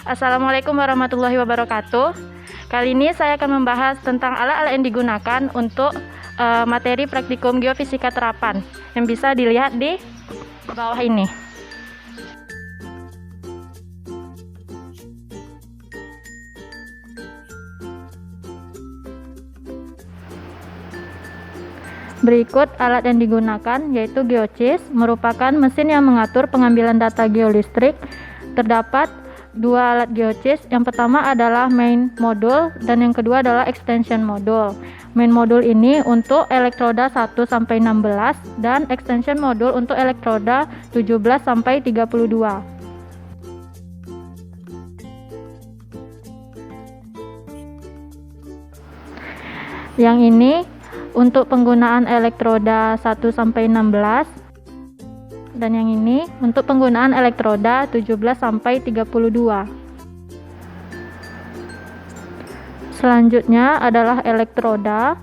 Assalamualaikum warahmatullahi wabarakatuh. Kali ini saya akan membahas tentang alat-alat yang digunakan untuk materi praktikum geofisika terapan yang bisa dilihat di bawah ini. Berikut alat yang digunakan, yaitu GeoChess, merupakan mesin yang mengatur pengambilan data geolistrik. Terdapat dua alat GeoChess. Yang pertama adalah main modul dan yang kedua adalah extension modul. Main modul ini untuk elektroda 1 sampai 16 dan extension modul untuk elektroda 17 sampai 32. Yang ini untuk penggunaan elektroda 1 sampai 16 dan yang ini untuk penggunaan elektroda 17 sampai 32. Selanjutnya adalah elektroda.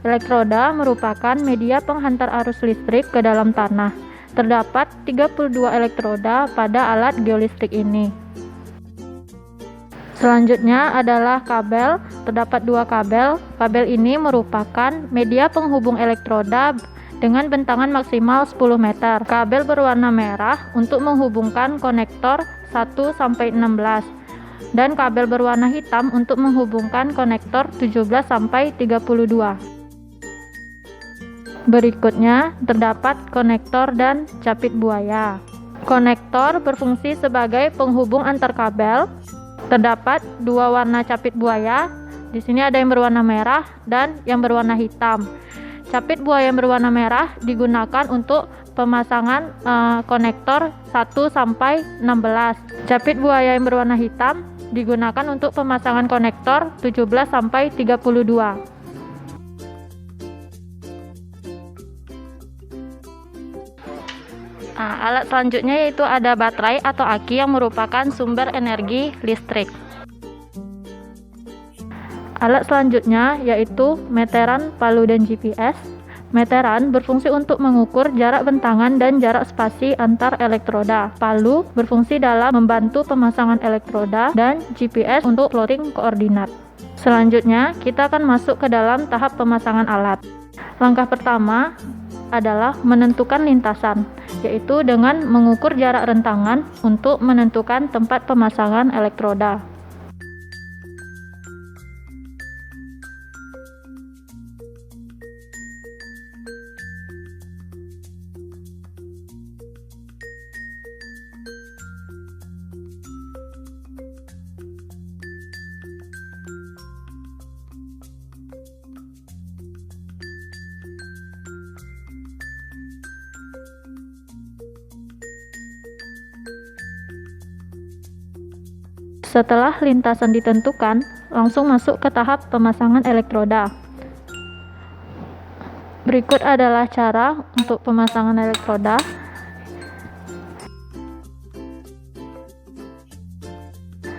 Elektroda merupakan media penghantar arus listrik ke dalam tanah. Terdapat 32 elektroda pada alat geolistrik ini. Selanjutnya adalah kabel. Terdapat dua kabel. Kabel ini merupakan media penghubung elektroda dengan bentangan maksimal 10 meter. Kabel berwarna merah untuk menghubungkan konektor 1 sampai 16 dan kabel berwarna hitam untuk menghubungkan konektor 17 sampai 32. Berikutnya terdapat konektor dan capit buaya. Konektor berfungsi sebagai penghubung antar kabel. Terdapat dua warna capit buaya. Di sini ada yang berwarna merah dan yang berwarna hitam. Capit buaya yang berwarna merah digunakan untuk pemasangan konektor 1 sampai 16. Capit buaya yang berwarna hitam digunakan untuk pemasangan konektor 17 sampai 32. Alat selanjutnya yaitu ada baterai atau aki yang merupakan sumber energi listrik. Alat selanjutnya yaitu meteran, palu, dan GPS. Meteran berfungsi untuk mengukur jarak bentangan dan jarak spasi antar elektroda. Palu berfungsi dalam membantu pemasangan elektroda dan GPS untuk plotting koordinat. Selanjutnya kita akan masuk ke dalam tahap pemasangan alat. Langkah pertama adalah menentukan lintasan, yaitu dengan mengukur jarak rentangan untuk menentukan tempat pemasangan elektroda. Setelah lintasan ditentukan, langsung masuk ke tahap pemasangan elektroda. Berikut adalah cara untuk pemasangan elektroda.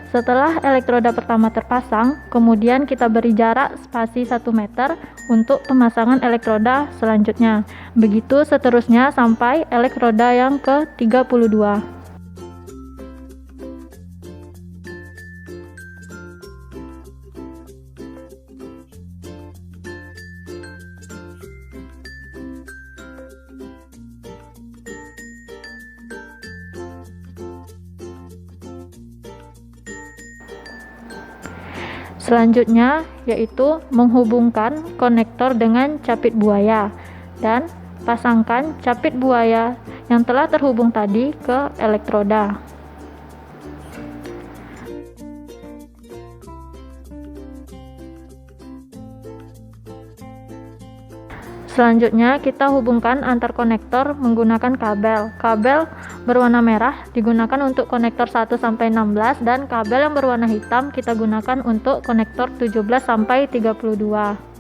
Setelah elektroda pertama terpasang, kemudian kita beri jarak spasi 1 meter untuk pemasangan elektroda selanjutnya. Begitu seterusnya sampai elektroda yang ke-32. Selanjutnya yaitu menghubungkan konektor dengan capit buaya dan pasangkan capit buaya yang telah terhubung tadi ke elektroda. Selanjutnya kita hubungkan antar konektor menggunakan kabel. Kabel berwarna merah digunakan untuk konektor 1 sampai 16 dan kabel yang berwarna hitam kita gunakan untuk konektor 17 sampai 32.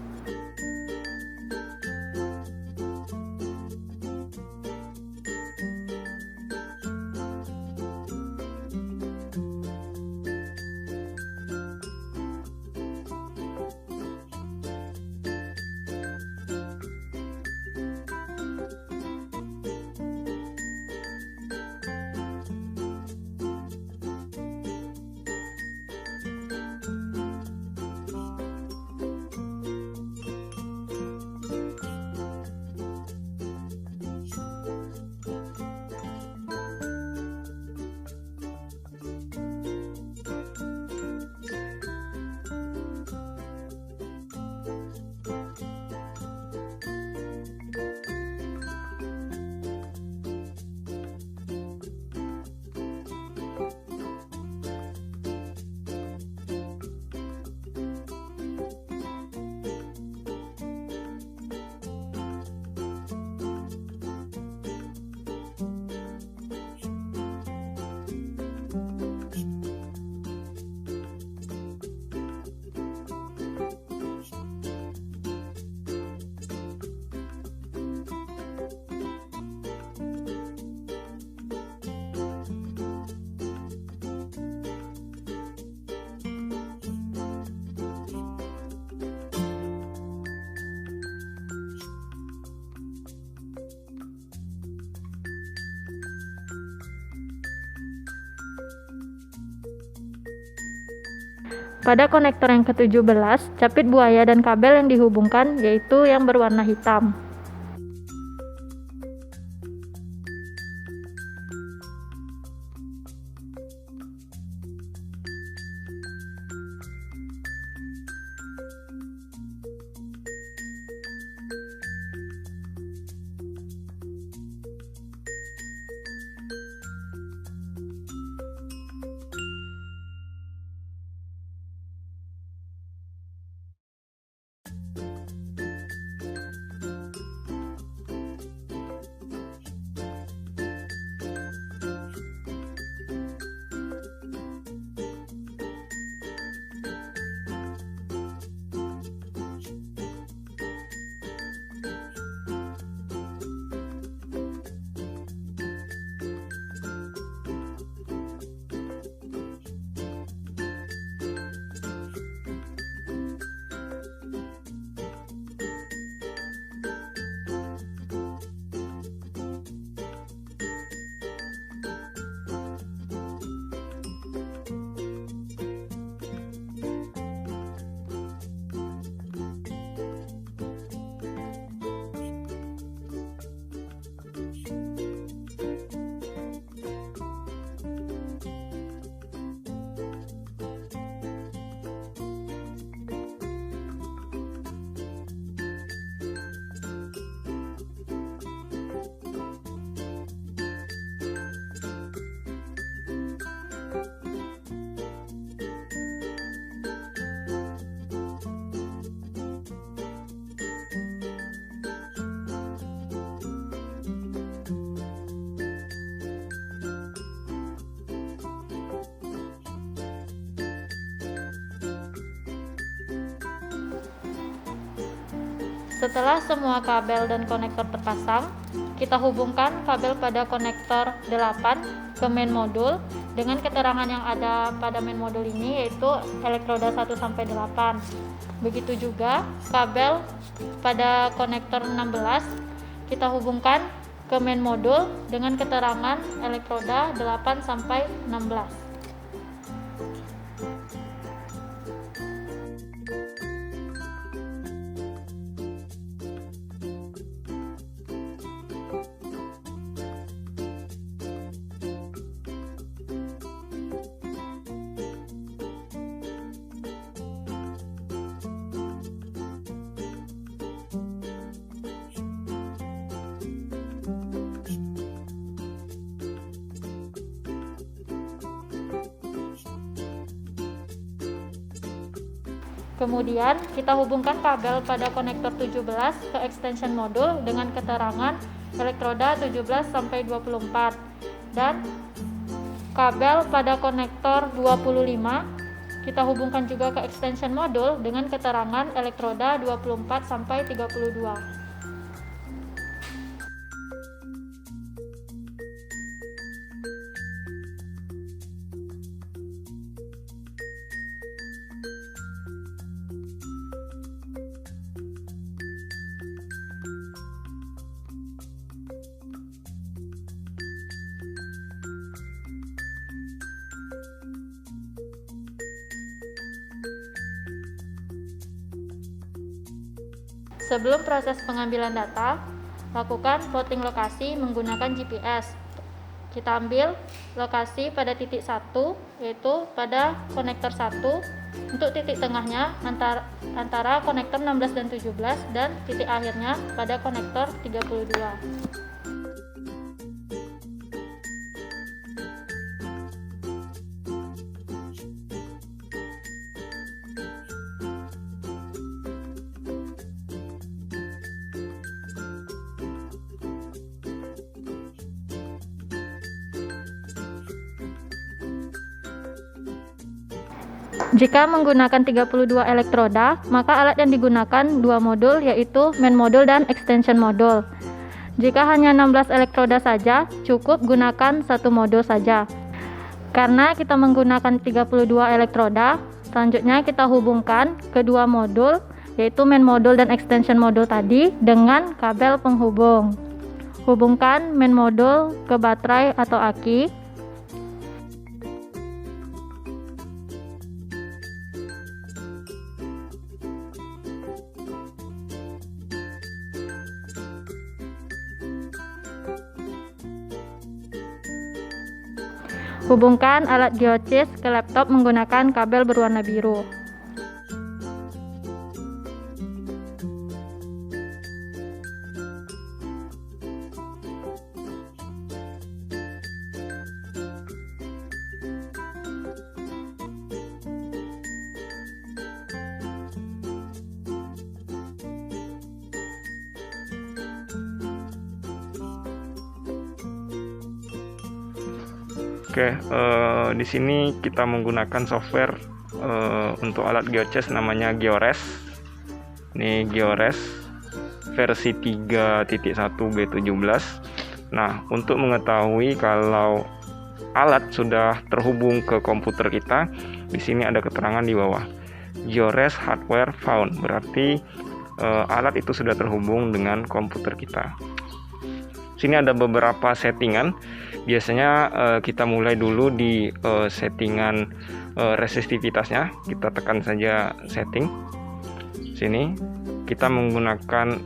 Pada konektor yang ke-17, capit buaya dan kabel yang dihubungkan yaitu yang berwarna hitam. Setelah semua kabel dan konektor terpasang, kita hubungkan kabel pada konektor 8 ke main modul dengan keterangan yang ada pada main modul ini yaitu elektroda 1 sampai 8. Begitu juga kabel pada konektor 16 kita hubungkan ke main modul dengan keterangan elektroda 8 sampai 16. Kemudian kita hubungkan kabel pada konektor 17 ke extension modul dengan keterangan elektroda 17 sampai 24 dan kabel pada konektor 25 kita hubungkan juga ke extension modul dengan keterangan elektroda 24 sampai 32. Sebelum proses pengambilan data, lakukan plotting lokasi menggunakan GPS. Kita ambil lokasi pada titik 1, yaitu pada konektor 1, untuk titik tengahnya antara konektor 16 dan 17, dan titik akhirnya pada konektor 32. Jika menggunakan 32 elektroda, maka alat yang digunakan dua modul yaitu main modul dan extension modul. Jika hanya 16 elektroda saja, cukup gunakan satu modul saja. Karena kita menggunakan 32 elektroda, selanjutnya kita hubungkan kedua modul yaitu main modul dan extension modul tadi dengan kabel penghubung. Hubungkan main modul ke baterai atau aki. Hubungkan alat GeoChess ke laptop menggunakan kabel berwarna biru. Oke, di sini kita menggunakan software untuk alat GeoChess namanya GeoRes. Ini GeoRes versi 3.1b17. Nah, untuk mengetahui kalau alat sudah terhubung ke komputer kita, di sini ada keterangan di bawah. GeoRes hardware found, berarti alat itu sudah terhubung dengan komputer kita. Sini ada beberapa settingan. Biasanya kita mulai dulu di settingan resistivitasnya. Kita tekan saja setting. Sini kita menggunakan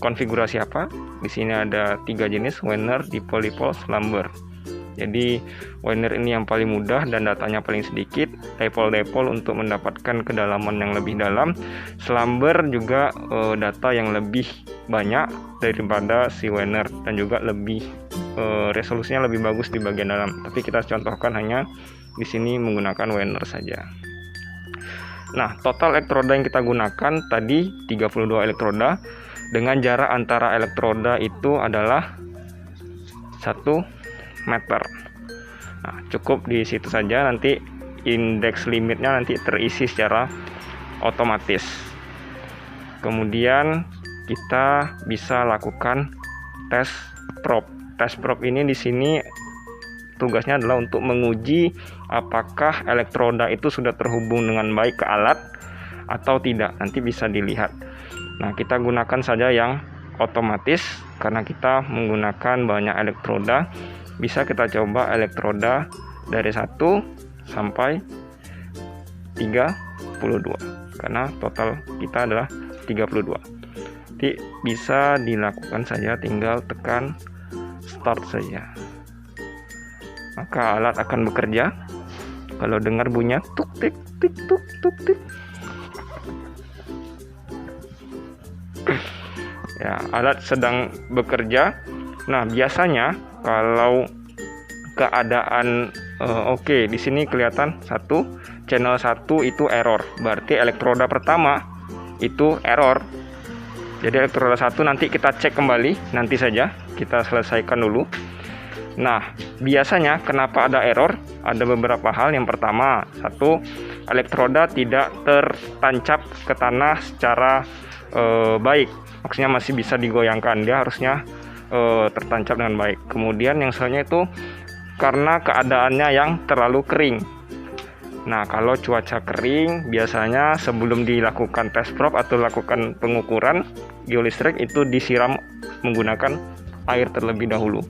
konfigurasi apa? Di sini ada 3 jenis: Wener, Dipole, Slumber. Jadi Wener ini yang paling mudah dan datanya paling sedikit. Dipole untuk mendapatkan kedalaman yang lebih dalam. Slumber juga data yang lebih banyak daripada si Wener dan juga lebih resolusinya lebih bagus di bagian dalam. Tapi kita contohkan hanya di sini menggunakan Wener saja. Nah, total elektroda yang kita gunakan tadi 32 elektroda dengan jarak antara elektroda itu adalah 1 meter. Nah, cukup di situ saja, nanti indeks limitnya nanti terisi secara otomatis. Kemudian kita bisa lakukan tes probe. Tes probe ini di sini tugasnya adalah untuk menguji apakah elektroda itu sudah terhubung dengan baik ke alat atau tidak. Nanti bisa dilihat. Nah, kita gunakan saja yang otomatis karena kita menggunakan banyak elektroda. Bisa kita coba elektroda dari 1 sampai 32 karena total kita adalah 32. Jadi bisa dilakukan saja, tinggal tekan start saja. Maka alat akan bekerja. Kalau dengar bunyi tuk tik tik tuk tuk tik. Ya, alat sedang bekerja. Nah, biasanya kalau keadaan oke, di sini kelihatan channel 1 itu error. Berarti elektroda pertama itu error. Jadi elektroda 1 nanti kita cek kembali, nanti saja kita selesaikan dulu. Nah, biasanya kenapa ada error? Ada beberapa hal. Yang pertama, 1, elektroda tidak tertancap ke tanah secara baik. Maksudnya masih bisa digoyangkan. Dia harusnya tertancap dengan baik. Kemudian yang selanjutnya itu karena keadaannya yang terlalu kering. Nah, kalau cuaca kering, biasanya sebelum dilakukan tes probe atau lakukan pengukuran geolistrik itu disiram menggunakan air terlebih dahulu.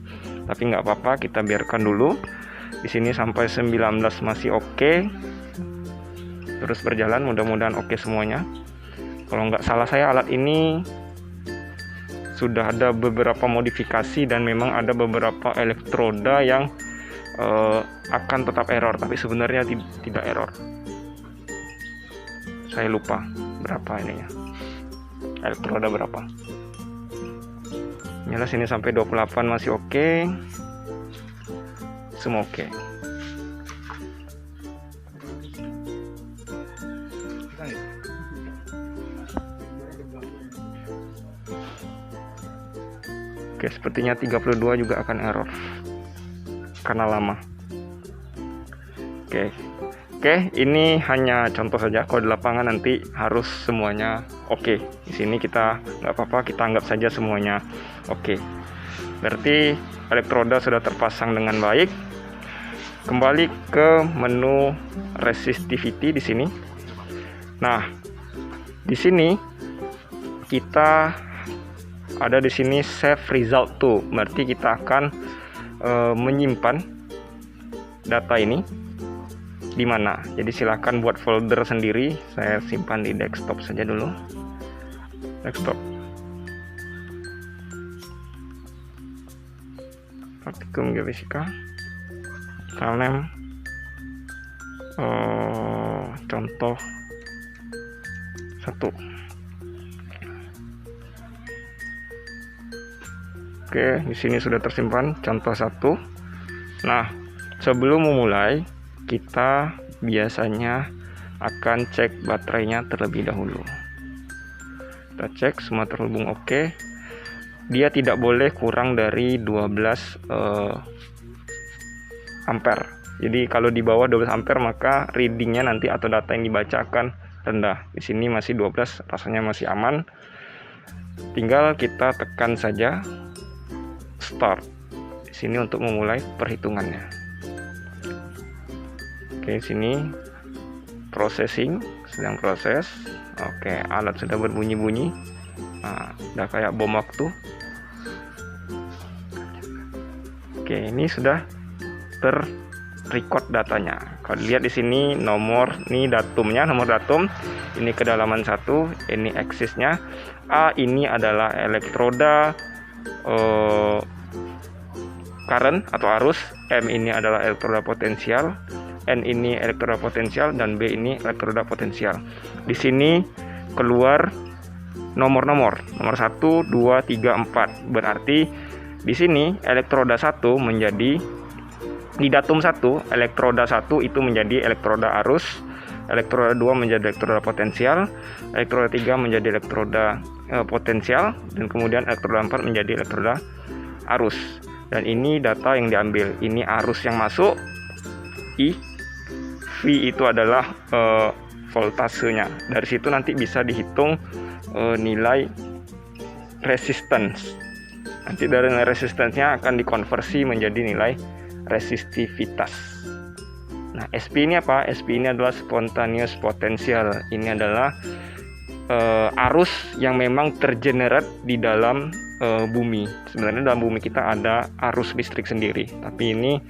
Tapi nggak apa-apa, kita biarkan dulu. Di sini sampai 19 masih oke. Terus berjalan, mudah-mudahan oke semuanya. Kalau nggak salah saya alat ini sudah ada beberapa modifikasi dan memang ada beberapa elektroda yang akan tetap error, tapi sebenarnya tidak error. Saya lupa berapa ininya, elektroda berapa. Nyala sini sampai 28 masih oke. Semua oke. Oke, sepertinya 32 juga akan error karena lama. Oke, ini hanya contoh saja. Kalau di lapangan nanti harus semuanya oke. Di sini kita nggak apa-apa, kita anggap saja semuanya oke. Berarti elektroda sudah terpasang dengan baik. Kembali ke menu resistivity di sini. Nah, di sini kita ada di sini save result to, berarti kita akan menyimpan data ini di mana. Jadi silahkan buat folder sendiri. Saya simpan di desktop saja dulu. Desktop. Praktikum geofisika. Filename contoh 1. Oke, di sini sudah tersimpan contoh 1. Nah, sebelum memulai, kita biasanya akan cek baterainya terlebih dahulu. Kita cek semua terhubung oke. Dia tidak boleh kurang dari 12 ampere. Jadi kalau di bawah 12 ampere maka readingnya nanti atau data yang dibaca akan rendah. Di sini masih 12, rasanya masih aman. Tinggal kita tekan saja start di sini untuk memulai perhitungannya. Oke, sini processing, sedang proses. Oke, alat sudah berbunyi-bunyi. Nah, udah kayak bom waktu. Oke, ini sudah record datanya. Kalau dilihat di sini nomor, ini datumnya, nomor datum. Ini kedalaman 1, ini aksisnya. A ini adalah elektroda current atau arus, M ini adalah elektroda potensial, N ini elektroda potensial, dan B ini elektroda potensial. Di sini keluar nomor-nomor 1, 2, 3, 4. Berarti di sini elektroda 1 menjadi, di datum 1, elektroda 1 itu menjadi elektroda arus, elektroda 2 menjadi elektroda potensial, elektroda 3 menjadi elektroda potensial, dan kemudian elektroda 4 menjadi elektroda arus. Dan ini data yang diambil, ini arus yang masuk, I, V itu adalah voltasenya. Dari situ nanti bisa dihitung nilai resistance. Nanti dari nilai resistance-nya akan dikonversi menjadi nilai resistivitas. Nah, SP ini apa? SP ini adalah spontaneous potential. Ini adalah arus yang memang tergenerate di dalam bumi. Sebenarnya dalam bumi kita ada arus listrik sendiri, tapi ini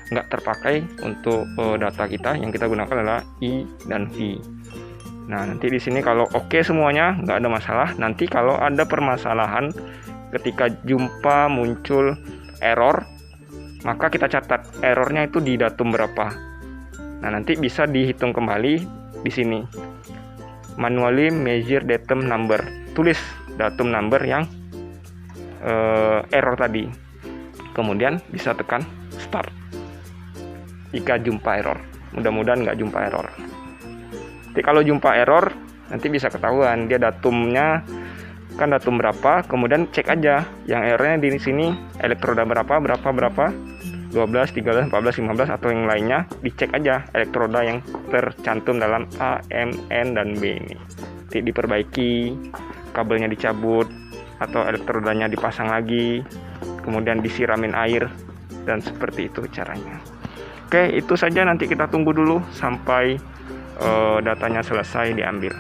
nggak terpakai untuk data kita. Yang kita gunakan adalah I dan V. Nah, nanti di sini kalau oke semuanya, nggak ada masalah. Nanti kalau ada permasalahan ketika jumpa muncul error, maka kita catat errornya itu di datum berapa. Nah, nanti bisa dihitung kembali di sini. Manually measure datum number. Tulis datum number yang error tadi. Kemudian bisa tekan start jika jumpa error. Mudah-mudahan nggak jumpa error. Jadi kalau jumpa error, nanti bisa ketahuan dia datumnya kan datum berapa, kemudian cek aja yang errornya di sini elektroda berapa, 12, 13, 14, 15 atau yang lainnya, dicek aja elektroda yang tercantum dalam A, M, N, dan B ini. Nanti diperbaiki, kabelnya dicabut atau elektrodanya dipasang lagi, kemudian disiramin air, dan seperti itu caranya. Oke, itu saja. Nanti kita tunggu dulu sampai datanya selesai diambil.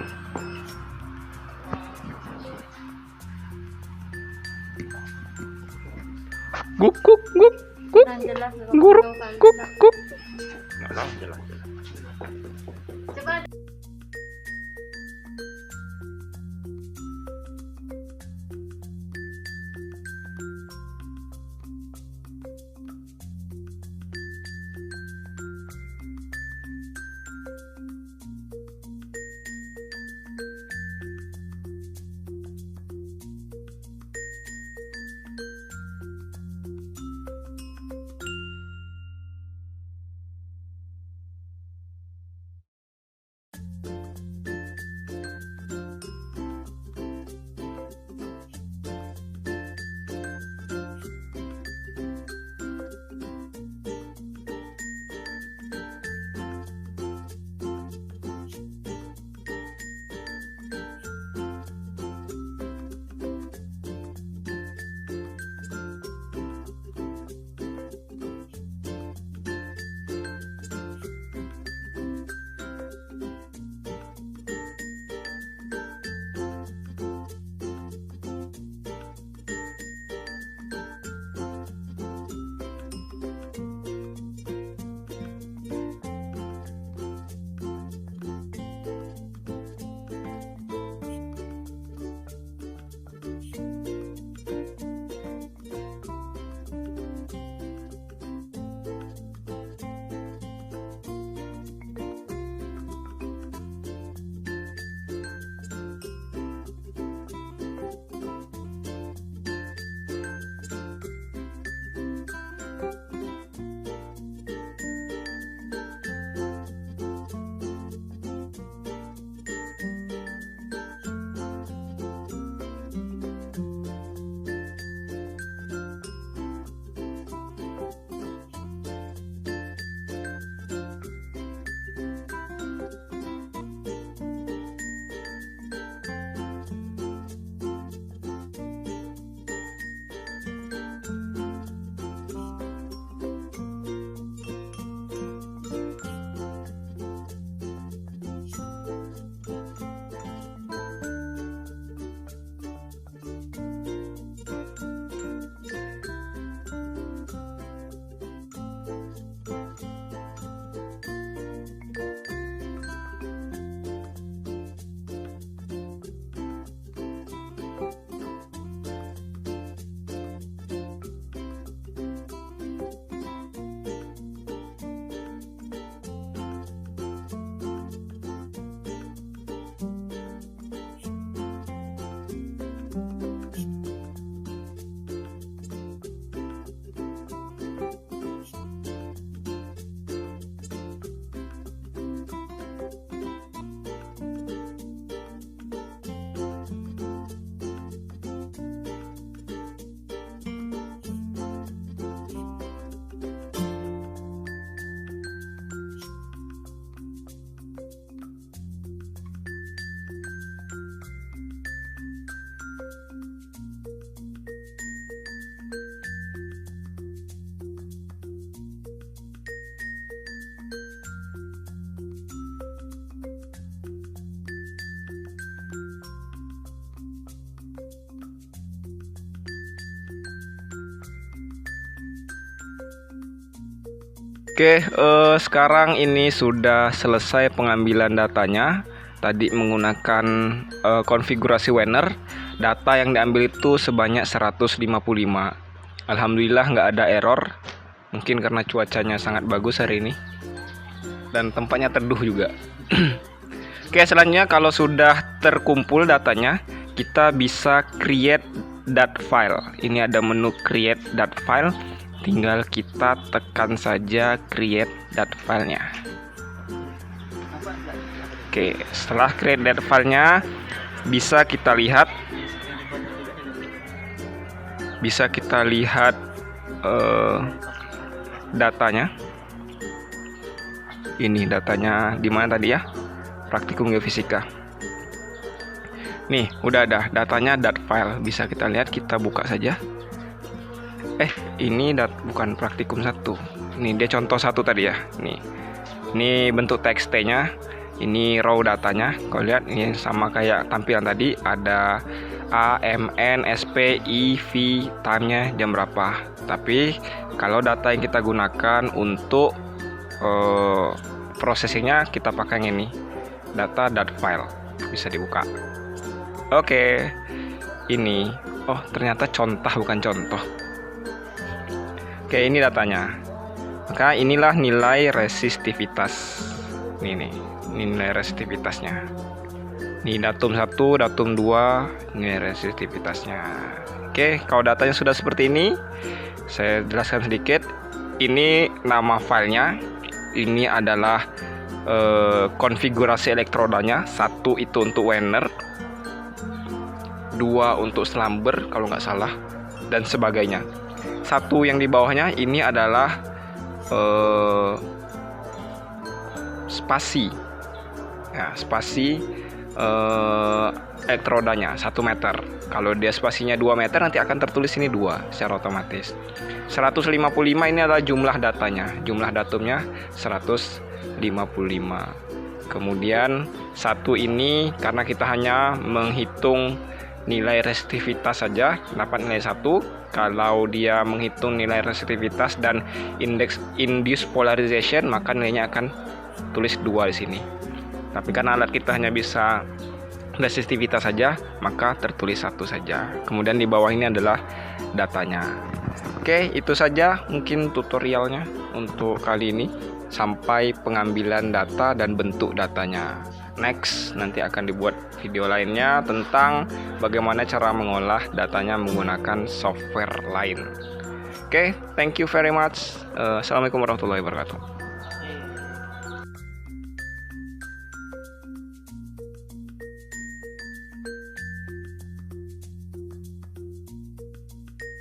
Guk guk guk guk guruk guk guk. Jelas. Coba Oke, sekarang ini sudah selesai pengambilan datanya. Tadi menggunakan konfigurasi Wener. Data yang diambil itu sebanyak 155. Alhamdulillah nggak ada error. Mungkin karena cuacanya sangat bagus hari ini. Dan tempatnya teduh juga. Oke, selanjutnya kalau sudah terkumpul datanya, kita bisa create dat file. Ini ada menu create dat file. Tinggal kita tekan saja create dat filenya. Oke, setelah create dat filenya bisa kita lihat datanya. Ini datanya di mana tadi ya? Praktikum Geofisika. Nih, udah ada datanya dat file. Bisa kita lihat, kita buka saja. Ini bukan praktikum 1. Ini dia contoh 1 tadi ya. Nih. Ini bentuk txt-nya. Ini raw datanya. Kalau lihat ini sama kayak tampilan tadi, ada A, M, N, SP, I, V, time-nya jam berapa. Tapi kalau data yang kita gunakan untuk prosesingnya, kita pakai yang ini. Data dat file. Bisa dibuka. Oke. Ini. Oh, ternyata contoh bukan contoh. Oke, ini datanya. Maka inilah nilai resistivitas. Ini nilai resistivitasnya. Ini datum 1, datum 2, nilai resistivitasnya. Oke, kalau datanya sudah seperti ini, saya jelaskan sedikit. Ini nama filenya. Ini adalah konfigurasi elektrodanya. 1 itu untuk Wener, 2 untuk Slumber kalau nggak salah, dan sebagainya. 1 yang di bawahnya ini adalah spasi. Ya, spasi elektrodanya 1 meter. Kalau dia spasinya 2 meter, nanti akan tertulis ini 2 secara otomatis. 155 ini adalah jumlah datanya. Jumlah datumnya 155. Kemudian 1 ini karena kita hanya menghitung nilai resistivitas saja, dapat nilai 1. Kalau dia menghitung nilai resistivitas dan indeks induced polarization, maka nilainya akan tulis 2 di sini. Tapi karena alat kita hanya bisa resistivitas saja, maka tertulis 1 saja. Kemudian di bawah ini adalah datanya. Oke, itu saja mungkin tutorialnya untuk kali ini. Sampai pengambilan data dan bentuk datanya. Next, nanti akan dibuat video lainnya tentang bagaimana cara mengolah datanya menggunakan software lain. Oke, thank you very much. Assalamualaikum warahmatullahi wabarakatuh.